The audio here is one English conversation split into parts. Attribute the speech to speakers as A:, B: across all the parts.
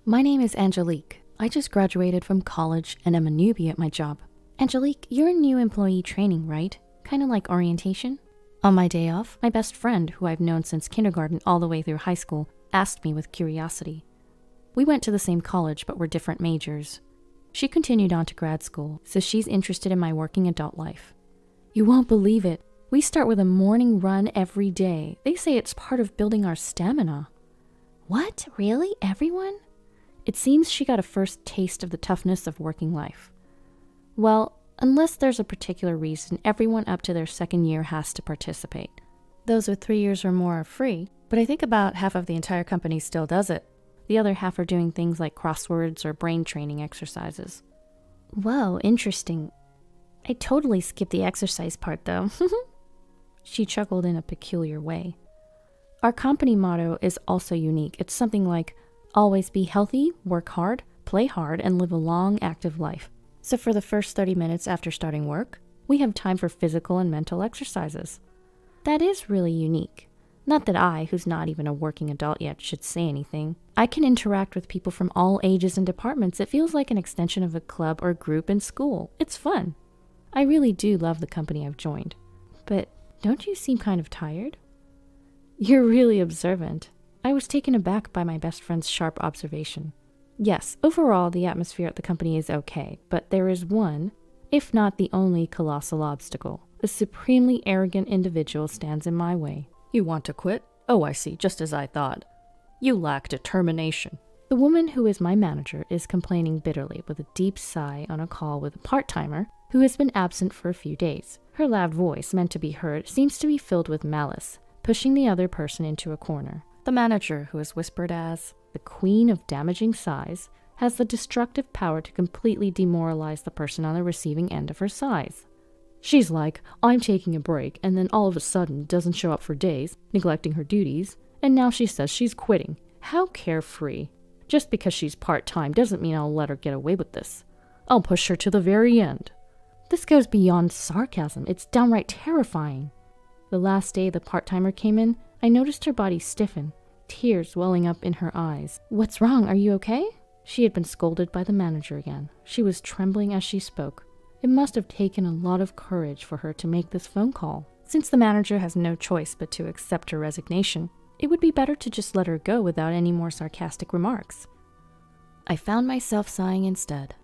A: My name is Angelique. I just graduated from college and am a newbie at my job. Angelique, you're in new employee training, right? Kind of like orientation? On my day off, my best friend, who I've known since kindergarten all the way through high school, asked me with curiosity. We went to the same college, but were different majors. She continued on to grad school, so she's interested in my working adult life. You won't believe it. We start with a morning run every day. They say it's part of building our stamina. What? Really? Everyone? It seems she got a first taste of the toughness of working life. Well, unless there's a particular reason, everyone up to their second year has to participate. Those with 3 years or more are free, but I think about half of the entire company still does it. The other half are doing things like crosswords or brain training exercises. Whoa, interesting. I totally skipped the exercise part though. She chuckled in a peculiar way. Our company motto is also unique. It's something like, always be healthy, work hard, play hard, and live a long, active life. So for the first 30 minutes after starting work, we have time for physical and mental exercises. That is really unique. Not that I, who's not even a working adult yet, should say anything. I can interact with people from all ages and departments. It feels like an extension of a club or group in school. It's fun. I really do love the company I've joined. But don't you seem kind of tired? You're really observant. I was taken aback by my best friend's sharp observation. Yes, overall, the atmosphere at the company is okay, but there is one, if not the only, colossal obstacle. A supremely arrogant individual stands in my way. You want to quit? Oh, I see, just as I thought. You lack determination. The woman who is my manager is complaining bitterly with a deep sigh on a call with a part-timer who has been absent for a few days. Her loud voice, meant to be heard, seems to be filled with malice, pushing the other person into a corner. The manager, who is whispered as the queen of damaging sighs, has the destructive power to completely demoralize the person on the receiving end of her sighs. She's like, I'm taking a break, and then all of a sudden doesn't show up for days, neglecting her duties, and now she says she's quitting. How carefree. Just because she's part-time doesn't mean I'll let her get away with this. I'll push her to the very end. This goes beyond sarcasm. It's downright terrifying. The last day the part-timer came in, I noticed her body stiffen, tears welling up in her eyes. What's wrong? Are you okay? She had been scolded by the manager again. She was trembling as she spoke. It must have taken a lot of courage for her to make this phone call. Since the manager has no choice but to accept her resignation, it would be better to just let her go without any more sarcastic remarks. I found myself sighing instead.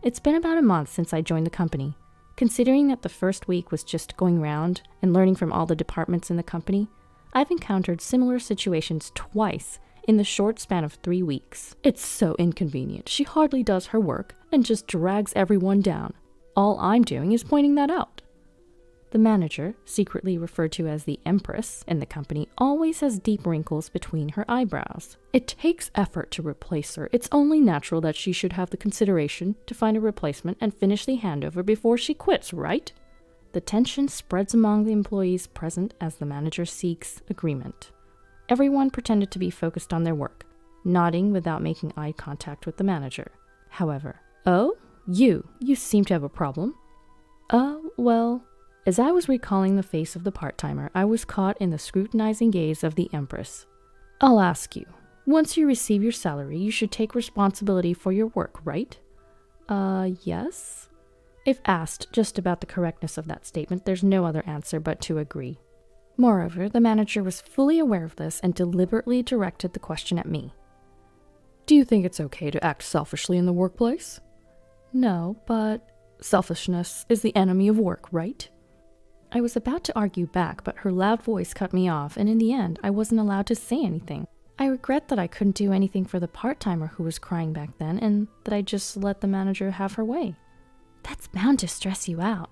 A: It's been about a month since I joined the company. Considering that the first week was just going round and learning from all the departments in the company, I've encountered similar situations twice in the short span of 3 weeks. It's so inconvenient. She hardly does her work and just drags everyone down. All I'm doing is pointing that out. The manager, secretly referred to as the Empress in the company, always has deep wrinkles between her eyebrows. It takes effort to replace her. It's only natural that she should have the consideration to find a replacement and finish the handover before she quits, right? The tension spreads among the employees present as the manager seeks agreement. Everyone pretended to be focused on their work, nodding without making eye contact with the manager. However, oh, you seem to have a problem. Well, as I was recalling the face of the part-timer, I was caught in the scrutinizing gaze of the Empress. I'll ask you, once you receive your salary, you should take responsibility for your work, right? Yes? If asked just about the correctness of that statement, there's no other answer but to agree. Moreover, the manager was fully aware of this and deliberately directed the question at me. Do you think it's okay to act selfishly in the workplace? No, but selfishness is the enemy of work, right? I was about to argue back, but her loud voice cut me off, and in the end, I wasn't allowed to say anything. I regret that I couldn't do anything for the part-timer who was crying back then, and that I just let the manager have her way. That's bound to stress you out.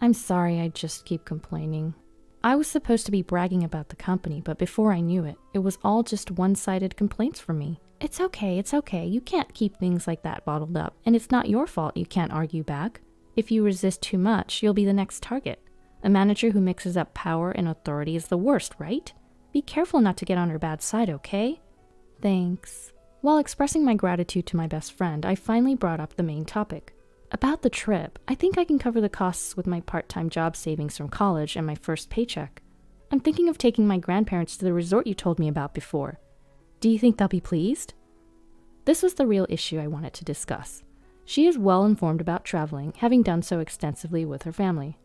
A: I'm sorry, I just keep complaining. I was supposed to be bragging about the company, but before I knew it, it was all just one-sided complaints from me. It's okay. You can't keep things like that bottled up, and it's not your fault you can't argue back. If you resist too much, you'll be the next target. A manager who mixes up power and authority is the worst, right? Be careful not to get on her bad side, okay? Thanks. While expressing my gratitude to my best friend, I finally brought up the main topic. About the trip, I think I can cover the costs with my part-time job savings from college and my first paycheck. I'm thinking of taking my grandparents to the resort you told me about before. Do you think they'll be pleased? This was the real issue I wanted to discuss. She is well informed about traveling, having done so extensively with her family.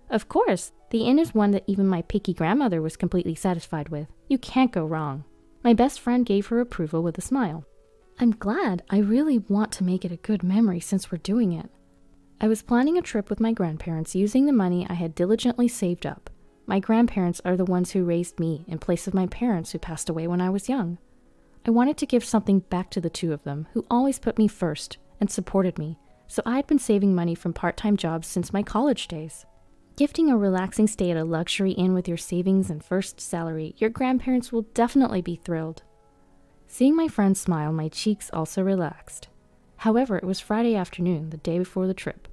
A: Of course, the inn is one that even my picky grandmother was completely satisfied with. You can't go wrong. My best friend gave her approval with a smile. I'm glad. I really want to make it a good memory since we're doing it. I was planning a trip with my grandparents using the money I had diligently saved up. My grandparents are the ones who raised me in place of my parents who passed away when I was young. I wanted to give something back to the two of them who always put me first and supported me, so I had been saving money from part-time jobs since my college days. Gifting a relaxing stay at a luxury inn with your savings and first salary, your grandparents will definitely be thrilled. Seeing my friend smile, my cheeks also relaxed. However, it was Friday afternoon, the day before the trip.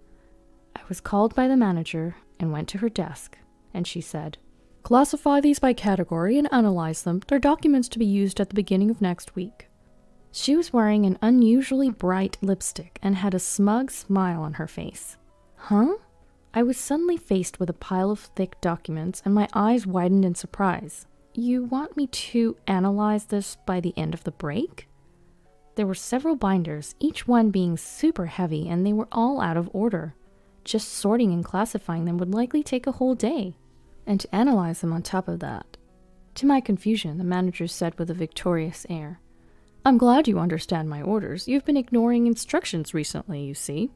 A: I was called by the manager and went to her desk, and she said, "Classify these by category and analyze them. They're documents to be used at the beginning of next week." She was wearing an unusually bright lipstick and had a smug smile on her face. Huh? I was suddenly faced with a pile of thick documents, and my eyes widened in surprise. You want me to analyze this by the end of the break? There were several binders, each one being super heavy, and they were all out of order. Just sorting and classifying them would likely take a whole day. And to analyze them on top of that. To my confusion, the manager said with a victorious air, "I'm glad you understand my orders. You've been ignoring instructions recently, you see."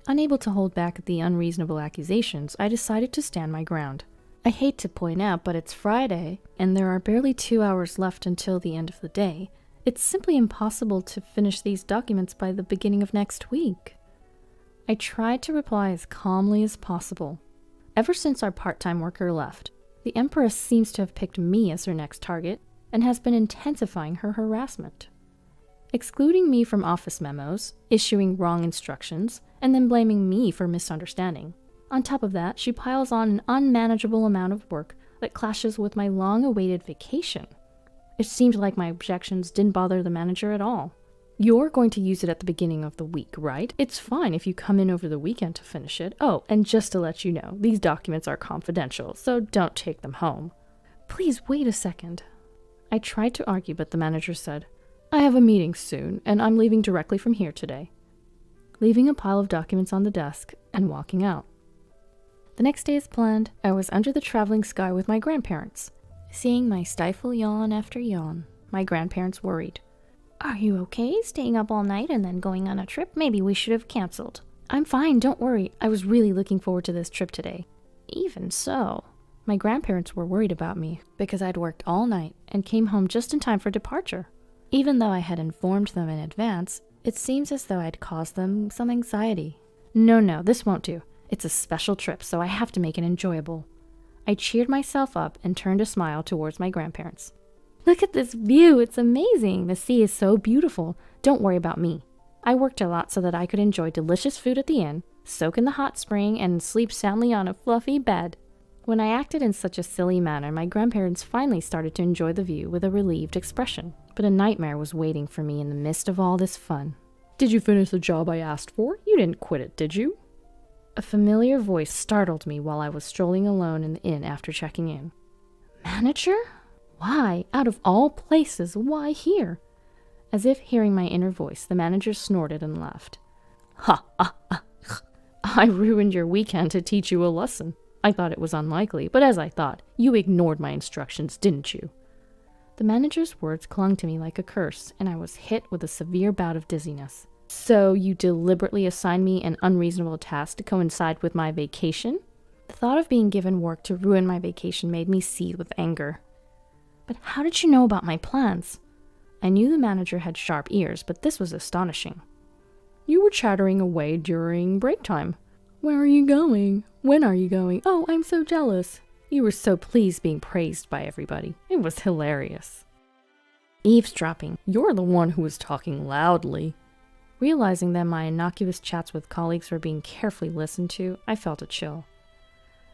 A: Unable to hold back the unreasonable accusations, I decided to stand my ground. I hate to point out, but it's Friday, and there are barely 2 hours left until the end of the day. It's simply impossible to finish these documents by the beginning of next week. I tried to reply as calmly as possible. Ever since our part-time worker left, the Empress seems to have picked me as her next target and has been intensifying her harassment. Excluding me from office memos, issuing wrong instructions, and then blaming me for misunderstanding. On top of that, she piles on an unmanageable amount of work that clashes with my long-awaited vacation. It seemed like my objections didn't bother the manager at all. "You're going to use it at the beginning of the week, right? It's fine if you come in over the weekend to finish it. Oh, and just to let you know, these documents are confidential, so don't take them home." Please wait a second. I tried to argue, but the manager said, "I have a meeting soon, and I'm leaving directly from here today," leaving a pile of documents on the desk and walking out. The next day as planned, I was under the traveling sky with my grandparents. Seeing my stifle yawn after yawn, my grandparents worried. "Are you okay, staying up all night and then going on a trip? Maybe we should have canceled." "I'm fine, don't worry. I was really looking forward to this trip today." Even so, my grandparents were worried about me because I'd worked all night and came home just in time for departure. Even though I had informed them in advance, it seems as though I'd caused them some anxiety. No, this won't do. It's a special trip, so I have to make it enjoyable. I cheered myself up and turned a smile towards my grandparents. "Look at this view, it's amazing. The sea is so beautiful. Don't worry about me. I worked a lot so that I could enjoy delicious food at the inn, soak in the hot spring, and sleep soundly on a fluffy bed." When I acted in such a silly manner, my grandparents finally started to enjoy the view with a relieved expression. But a nightmare was waiting for me in the midst of all this fun. "Did you finish the job I asked for? You didn't quit it, did you?" A familiar voice startled me while I was strolling alone in the inn after checking in. "Manager? Why, out of all places, why here?" As if hearing my inner voice, the manager snorted and laughed. "Ha, ha, ha. I ruined your weekend to teach you a lesson. I thought it was unlikely, but as I thought, you ignored my instructions, didn't you?" The manager's words clung to me like a curse, and I was hit with a severe bout of dizziness. "So you deliberately assigned me an unreasonable task to coincide with my vacation?" The thought of being given work to ruin my vacation made me seethe with anger. "But how did you know about my plans?" I knew the manager had sharp ears, but this was astonishing. "You were chattering away during break time. Where are you going? When are you going? Oh, I'm so jealous." You were so pleased being praised by everybody. It was hilarious. Eavesdropping. You're the one who was talking loudly. Realizing that my innocuous chats with colleagues were being carefully listened to, I felt a chill.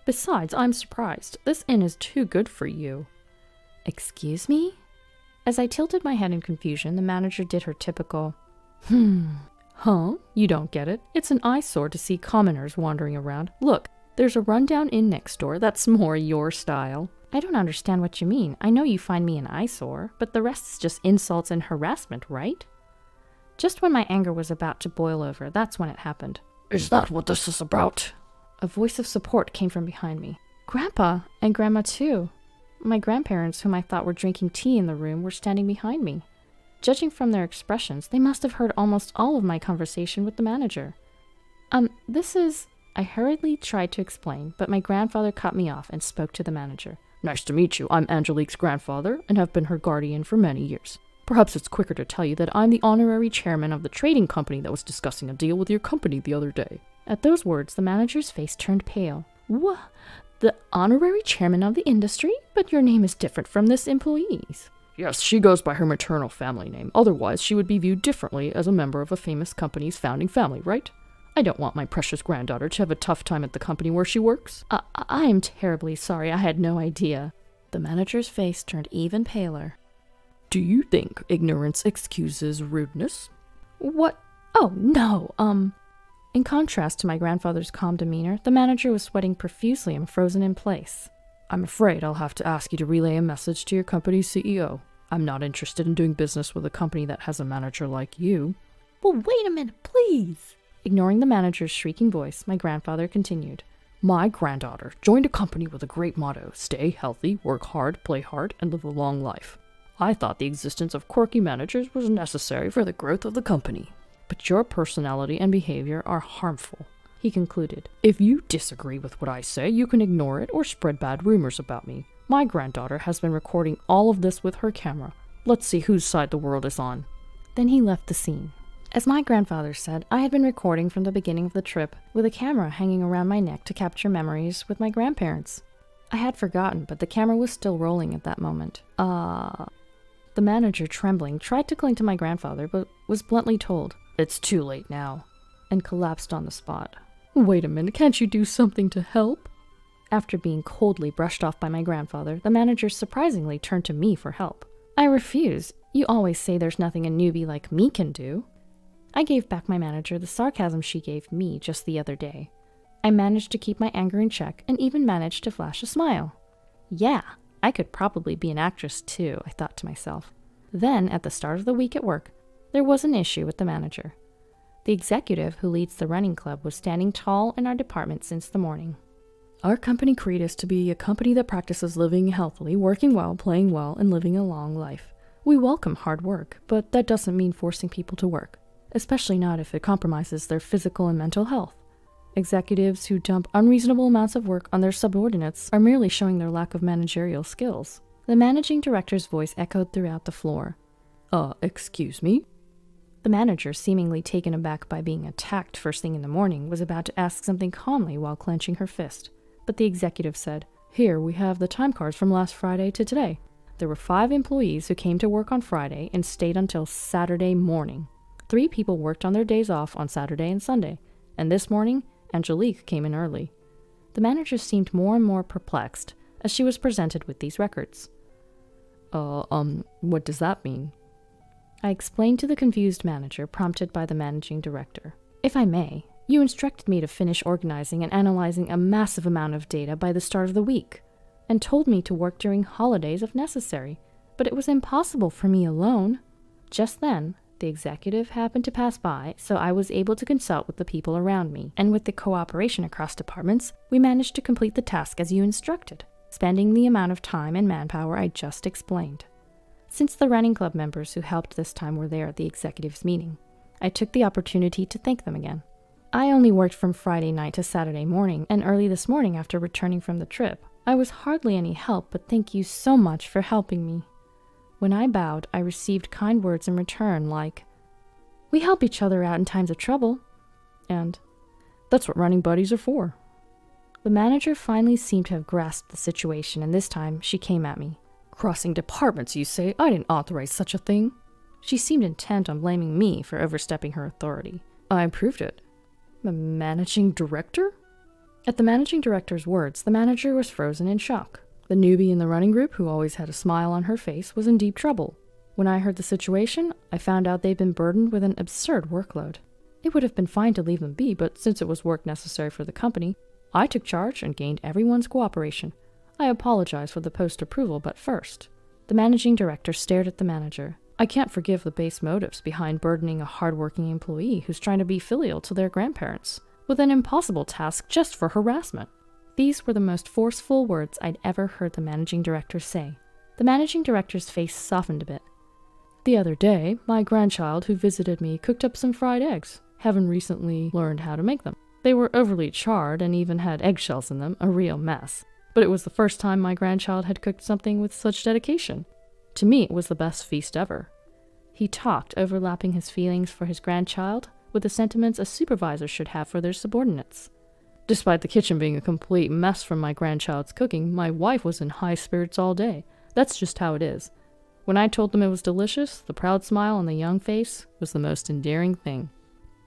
A: "Besides, I'm surprised. This inn is too good for you." "Excuse me?" As I tilted my head in confusion, the manager did her typical, Huh? You don't get it? It's an eyesore to see commoners wandering around. Look, there's a rundown inn next door that's more your style." "I don't understand what you mean. I know you find me an eyesore, but the rest is just insults and harassment, right?" Just when my anger was about to boil over, that's when it happened.
B: Is that what this is about?
A: A voice of support came from behind me. Grandpa and Grandma too. My grandparents, whom I thought were drinking tea in the room, were standing behind me. Judging from their expressions, they must have heard almost all of my conversation with the manager. This is... I hurriedly tried to explain, but my grandfather cut me off and spoke to the manager.
B: Nice to meet you. I'm Angelique's grandfather and have been her guardian for many years. Perhaps it's quicker to tell you that I'm the honorary chairman of the trading company that was discussing a deal with your company the other day.
A: At those words, the manager's face turned pale. What? The honorary chairman of the industry? But your name is different from this employee's.
B: Yes, she goes by her maternal family name. Otherwise, she would be viewed differently as a member of a famous company's founding family, right? I don't want my precious granddaughter to have a tough time at the company where she works.
A: I am terribly sorry. I had no idea. The manager's face turned even paler.
B: Do you think ignorance excuses rudeness?
A: What? Oh, no, In contrast to my grandfather's calm demeanor, the manager was sweating profusely and frozen in place.
B: I'm afraid I'll have to ask you to relay a message to your company's CEO. I'm not interested in doing business with a company that has a manager like you.
A: Well, wait a minute, please. Ignoring the manager's shrieking voice, my grandfather continued.
B: My granddaughter joined a company with a great motto: stay healthy, work hard, play hard, and live a long life. I thought the existence of quirky managers was necessary for the growth of the company. But your personality and behavior are harmful, he concluded. If you disagree with what I say, you can ignore it or spread bad rumors about me. My granddaughter has been recording all of this with her camera. Let's see whose side the world is on.
A: Then he left the scene. As my grandfather said, I had been recording from the beginning of the trip, with a camera hanging around my neck to capture memories with my grandparents. I had forgotten, but the camera was still rolling at that moment. The manager, trembling, tried to cling to my grandfather, but was bluntly told,
B: "It's too late now,"
A: and collapsed on the spot.
B: Wait a minute, can't you do something to help?
A: After being coldly brushed off by my grandfather, the manager surprisingly turned to me for help. I refused. You always say there's nothing a newbie like me can do. I gave back my manager the sarcasm she gave me just the other day. I managed to keep my anger in check and even managed to flash a smile. Yeah, I could probably be an actress too, I thought to myself. Then, at the start of the week at work, there was an issue with the manager. The executive who leads the running club was standing tall in our department since the morning.
B: Our company creed is to be a company that practices living healthily, working well, playing well, and living a long life. We welcome hard work, but that doesn't mean forcing people to work, especially not if it compromises their physical and mental health. Executives who dump unreasonable amounts of work on their subordinates are merely showing their lack of managerial skills. The managing director's voice echoed throughout the floor. Excuse me?
A: The manager, seemingly taken aback by being attacked first thing in the morning, was about to ask something calmly while clenching her fist. But the executive said, "Here, we have the time cards from last Friday to today. There were 5 employees who came to work on Friday and stayed until Saturday morning. 3 people worked on their days off on Saturday and Sunday, and this morning, Angelique came in early." The manager seemed more and more perplexed as she was presented with these records.
B: What does that mean?
A: I explained to the confused manager, prompted by the managing director. "If I may, you instructed me to finish organizing and analyzing a massive amount of data by the start of the week, and told me to work during holidays if necessary, but it was impossible for me alone." Just then, the executive happened to pass by, so I was able to consult with the people around me, and with the cooperation across departments, we managed to complete the task as you instructed, spending the amount of time and manpower I just explained. Since the running club members who helped this time were there at the executive's meeting, I took the opportunity to thank them again. I only worked from Friday night to Saturday morning, and early this morning after returning from the trip. I was hardly any help, but thank you so much for helping me. When I bowed, I received kind words in return like, "We help each other out in times of trouble," and
B: "That's what running buddies are for."
A: The manager finally seemed to have grasped the situation, and this time she came at me.
B: "Crossing departments, you say? I didn't authorize such a thing."
A: She seemed intent on blaming me for overstepping her authority.
B: "I proved it."
A: "The managing director?" At the managing director's words, the manager was frozen in shock.
B: The newbie in the running group, who always had a smile on her face, was in deep trouble. When I heard the situation, I found out they'd been burdened with an absurd workload. It would have been fine to leave them be, but since it was work necessary for the company, I took charge and gained everyone's cooperation. I apologized for the post-approval, but first. The managing director stared at the manager. I can't forgive the base motives behind burdening a hardworking employee who's trying to be filial to their grandparents with an impossible task just for harassment. These were the most forceful words I'd ever heard the managing director say. The managing director's face softened a bit. The other day, my grandchild who visited me cooked up some fried eggs, having recently learned how to make them. They were overly charred and even had eggshells in them, a real mess. But it was the first time my grandchild had cooked something with such dedication. To me, it was the best feast ever. He talked, overlapping his feelings for his grandchild with the sentiments a supervisor should have for their subordinates. Despite the kitchen being a complete mess from my grandchild's cooking, my wife was in high spirits all day. That's just how it is. When I told them it was delicious, the proud smile on the young face was the most endearing thing.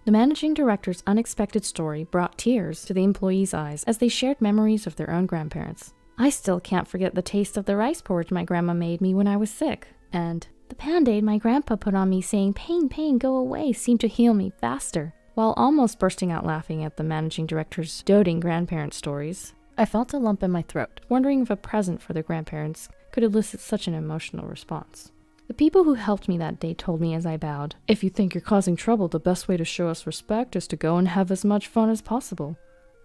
B: The managing director's unexpected story brought tears to the employees' eyes as they shared memories of their own grandparents. I still can't forget the taste of the rice porridge my grandma made me when I was sick, and the Band-Aid my grandpa put on me saying, "Pain, pain, go away," seemed to heal me faster. While almost bursting out laughing at the managing director's doting grandparent stories, I felt a lump in my throat, wondering if a present for their grandparents could elicit such an emotional response. The people who helped me that day told me as I bowed, "If you think you're causing trouble, the best way to show us respect is to go and have as much fun as possible."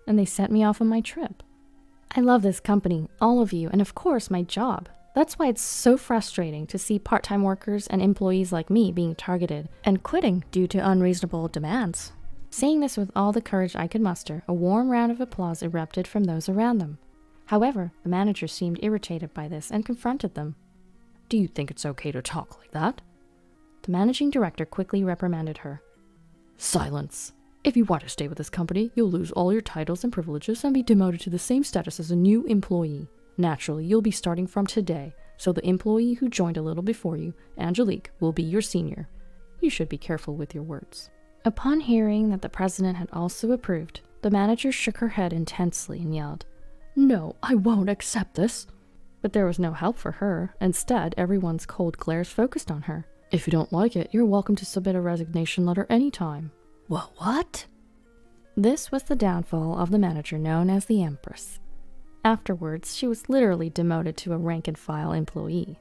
B: And they sent me off on my trip. I love this company, all of you, and of course my job. That's why it's so frustrating to see part-time workers and employees like me being targeted and quitting due to unreasonable demands. Saying this with all the courage I could muster, a warm round of applause erupted from those around them. However, the manager seemed irritated by this and confronted them. "Do you think it's okay to talk like that?" The managing director quickly reprimanded her. "Silence! If you want to stay with this company, you'll lose all your titles and privileges and be demoted to the same status as a new employee. Naturally, you'll be starting from today, so the employee who joined a little before you, Angelique, will be your senior. You should be careful with your words." Upon hearing that the president had also approved, the manager shook her head intensely and yelled, "No, I won't accept this." But there was no help for her. Instead, everyone's cold glares focused on her. "If you don't like it, you're welcome to submit a resignation letter anytime." What? This was the downfall of the manager known as the Empress. Afterwards, she was literally demoted to a rank-and-file employee.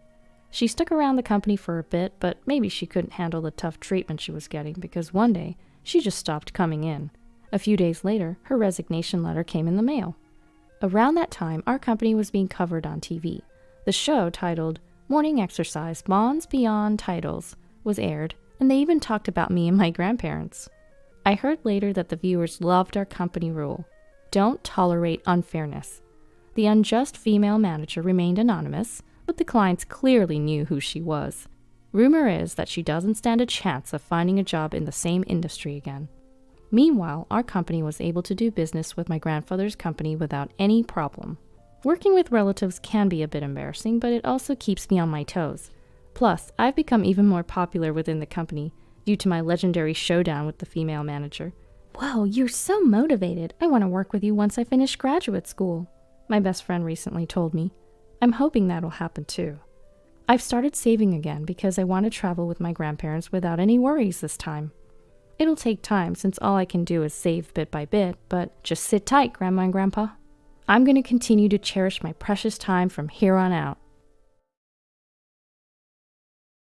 B: She stuck around the company for a bit, but maybe she couldn't handle the tough treatment she was getting because one day, she just stopped coming in. A few days later, her resignation letter came in the mail. Around that time, our company was being covered on TV. The show, titled Morning Exercise Bonds Beyond Titles, was aired, and they even talked about me and my grandparents. I heard later that the viewers loved our company rule: don't tolerate unfairness. The unjust female manager remained anonymous, but the clients clearly knew who she was. Rumor is that she doesn't stand a chance of finding a job in the same industry again. Meanwhile, our company was able to do business with my grandfather's company without any problem. Working with relatives can be a bit embarrassing, but it also keeps me on my toes. Plus, I've become even more popular within the company due to my legendary showdown with the female manager. "Whoa, you're so motivated. I want to work with you once I finish graduate school," my best friend recently told me. I'm hoping that'll happen too. I've started saving again because I want to travel with my grandparents without any worries this time. It'll take time since all I can do is save bit by bit, but just sit tight, Grandma and Grandpa. I'm going to continue to cherish my precious time from here on out.